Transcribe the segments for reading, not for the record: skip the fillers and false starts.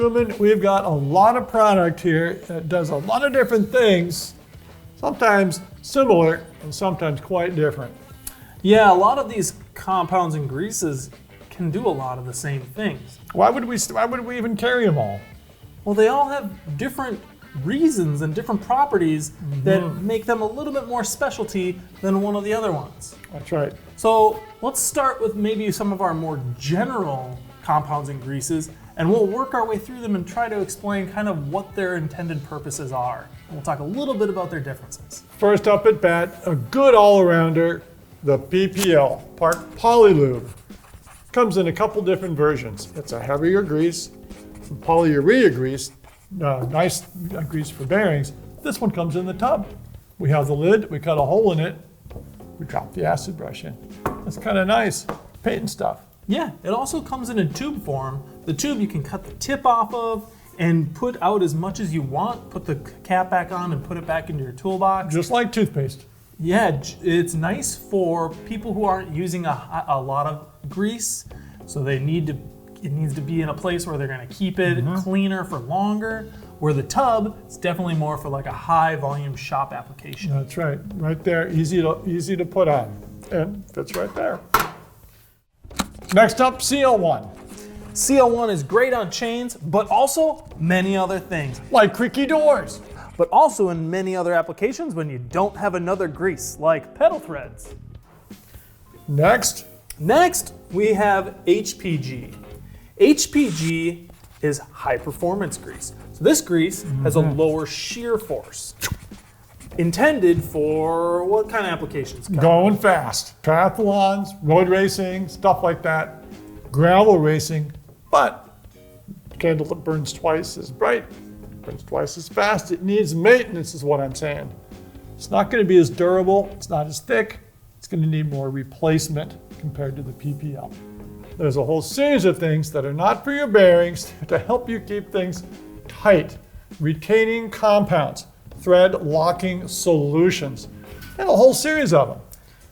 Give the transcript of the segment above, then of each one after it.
Truman, we've got a lot of product here that does a lot of different things, sometimes similar and sometimes quite different. Yeah, a lot of these compounds and greases can do a lot of the same things. Why would we even carry them all? Well, they all have different reasons and different properties that make them a little bit more specialty than one of the other ones. That's right. So let's start with maybe some of our more general compounds and greases, and we'll work our way through them and try to explain kind of what their intended purposes are. And we'll talk a little bit about their differences. First up at bat, a good all-arounder, the BPL Poly Lube. Comes in a couple different versions. It's a heavier grease, polyurea grease, nice grease for bearings. This one comes in the tub. We have the lid, we cut a hole in it, we drop the acid brush in. That's kind of nice, painting stuff. Yeah, it also comes in a tube form. The tube you can cut the tip off of and put out as much as you want, put the cap back on and put it back into your toolbox. Just like toothpaste. Yeah, it's nice for people who aren't using a lot of grease, so it needs to be in a place where they're going to keep it cleaner for longer. Where the tub is definitely more for like a high volume shop application. That's right, right there, easy to put on, and fits right there. Next up, CL1. CL1 is great on chains, but also many other things. Like creaky doors. But also in many other applications when you don't have another grease, like pedal threads. Next, we have HPG. HPG is high performance grease. So this grease has a lower shear force. Intended for what kind of applications? going fast. Triathlons, road racing, stuff like that. Gravel racing, but candle that burns twice as bright, burns twice as fast. It needs maintenance is what I'm saying. It's not going to be as durable, it's not as thick, it's going to need more replacement compared to the PPL. There's a whole series of things that are not for your bearings to help you keep things tight. Retaining compounds, thread locking solutions, and a whole series of them.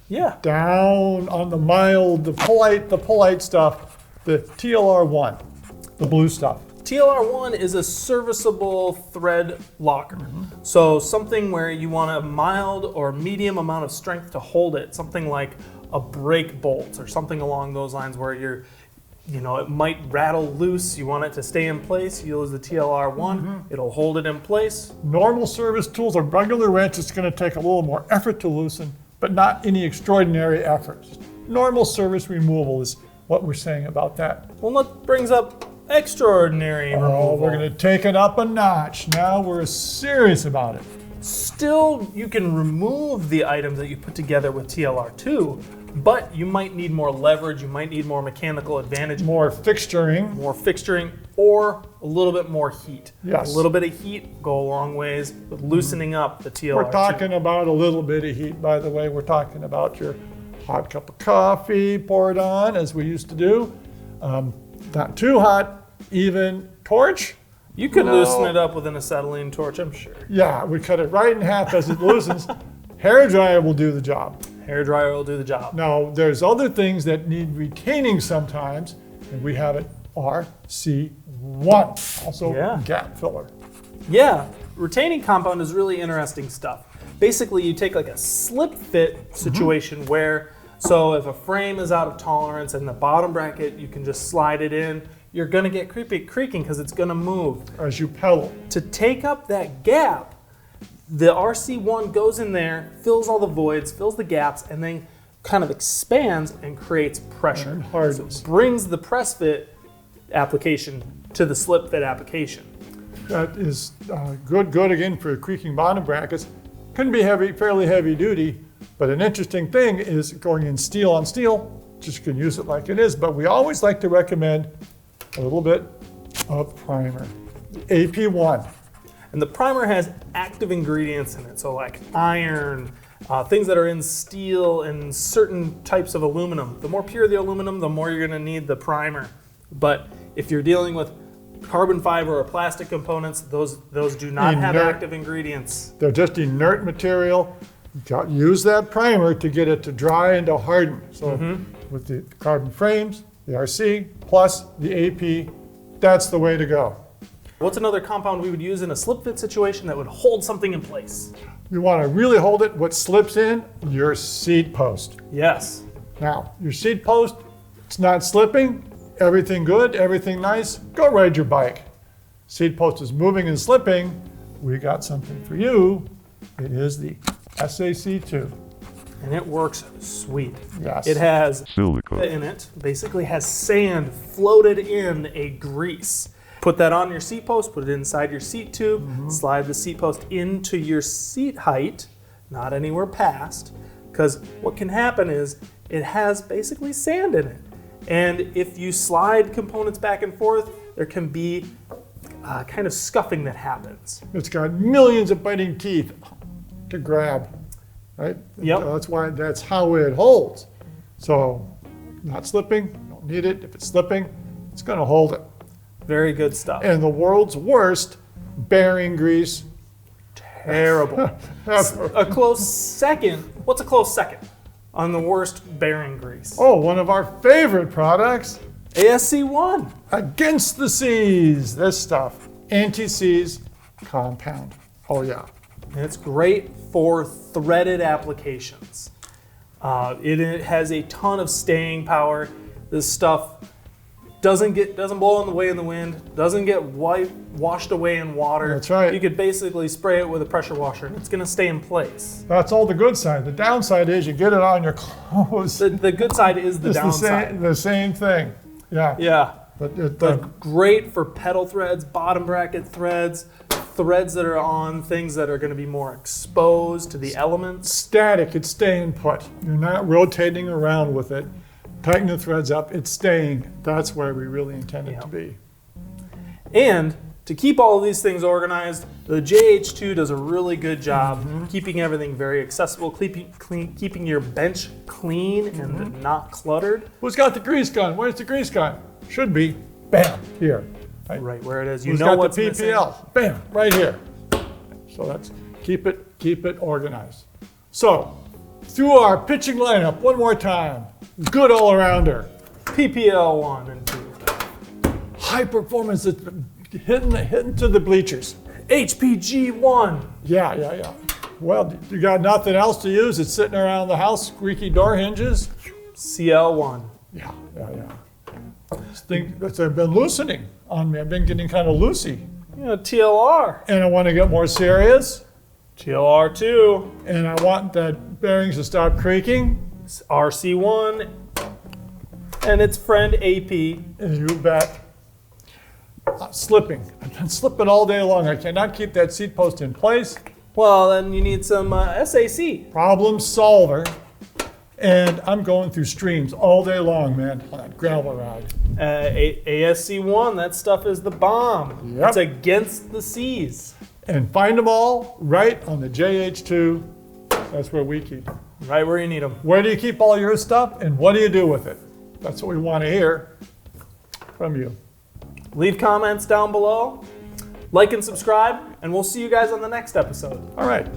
Yeah. Down on the mild, the polite stuff, the TLR1, the blue stuff. TLR1 is a serviceable thread locker. So something where you want a mild or medium amount of strength to hold it, something like a brake bolt or something along those lines where it might rattle loose, you want it to stay in place, you use the TLR1, it'll hold it in place. Normal service tools, a regular wrench, it's going to take a little more effort to loosen, but not any extraordinary effort. Normal service removal is what we're saying about that. Well, that brings up extraordinary removal. We're going to take it up a notch. Now we're serious about it. Still, you can remove the items that you put together with TLR2, but you might need more leverage, you might need more mechanical advantage. More fixturing, or a little bit more heat. Yes. A little bit of heat go a long ways with loosening up the TLR2. We're talking about a little bit of heat, by the way. We're talking about your hot cup of coffee poured on, as we used to do. Not too hot, even torch. You could loosen it up with an acetylene torch, I'm sure. Yeah, we cut it right in half as it loosens. Hairdryer will do the job. Hairdryer will do the job. Now, there's other things that need retaining sometimes, and we have it RC1, also gap filler. Yeah, retaining compound is really interesting stuff. Basically, you take like a slip fit situation where, so if a frame is out of tolerance and the bottom bracket, you can just slide it in, you're gonna get creaking because it's gonna move. As you pedal. To take up that gap, the RC1 goes in there, fills all the voids, fills the gaps, and then kind of expands and creates pressure. And hardens. So it brings the press fit application to the slip fit application. That is good again for creaking bottom brackets. Can be heavy, fairly heavy duty, but an interesting thing is going in steel on steel, just can use it like it is, but we always like to recommend a little bit of primer, the AP1. And the primer has active ingredients in it, so like iron, things that are in steel and certain types of aluminum. The more pure the aluminum, the more you're gonna need the primer. But if you're dealing with carbon fiber or plastic components, those do not have active ingredients. They're just inert material. Use that primer to get it to dry and to harden. So with the carbon frames, the RC, plus the AP, that's the way to go. What's another compound we would use in a slip fit situation that would hold something in place? You want to really hold it. What slips in? Your seat post. Yes. Now, your seat post, it's not slipping. Everything good, everything nice. Go ride your bike. Seat post is moving and slipping. We got something for you. It is the SAC2. And it works sweet. Yes. It has Silica. in it, basically has sand floated in a grease. Put that on your seat post, put it inside your seat tube, slide the seat post into your seat height, not anywhere past, because what can happen is it has basically sand in it. And if you slide components back and forth, there can be kind of scuffing that happens. It's got millions of biting teeth to grab, right? Yep. That's how it holds. So, not slipping, don't need it. If it's slipping, it's gonna hold it. Very good stuff. And the world's worst bearing grease. Terrible. A close second. What's a close second on the worst bearing grease? Oh, one of our favorite products, ASC1. against the seas, this stuff, Antiseize Compound. Oh yeah. And it's great for threaded applications. It has a ton of staying power. This stuff doesn't blow away in the wind, doesn't get washed away in water. That's right. You could basically spray it with a pressure washer and it's gonna stay in place. That's all the good side. The downside is you get it on your clothes. The good side is the It's downside. the same thing. Yeah. Yeah. But Great for pedal threads, bottom bracket threads, threads that are on things that are going to be more exposed to the elements. static, it's staying put. You're not rotating around with it. Tighten the threads up, it's staying. That's where we really intend it to be. And to keep all of these things organized, the JH2 does a really good job keeping everything very accessible, keeping your bench clean and not cluttered. Who's got the grease gun? Where's the grease gun? Should be, bam, here. Right where it is. You Who's know got what's the missing. BPL? Bam, right here. So that's, keep it organized. So, through our pitching lineup, one more time. Good all-arounder. PPL 1 and 2. High performance, it's hitting to the bleachers. HPG 1. Yeah. Well, you got nothing else to use. It's sitting around the house, squeaky door hinges. CL 1. Yeah. It's been loosening on me. I've been getting kind of loosey. TLR. And I want to get more serious. TLR 2. And I want that bearings to stop creaking. RC1. And its friend AP. And you bet. Slipping. I've been slipping all day long. I cannot keep that seat post in place. Well, then you need some SAC. Problem solver. And I'm going through streams all day long, man, on that gravel ride. ASC1, that stuff is the bomb. Yep. It's against the seas. And find them all right on the JH2. That's where we keep them. Right where you need them. Where do you keep all your stuff and what do you do with it? That's what we want to hear from you. Leave comments down below, like and subscribe, and we'll see you guys on the next episode. All right.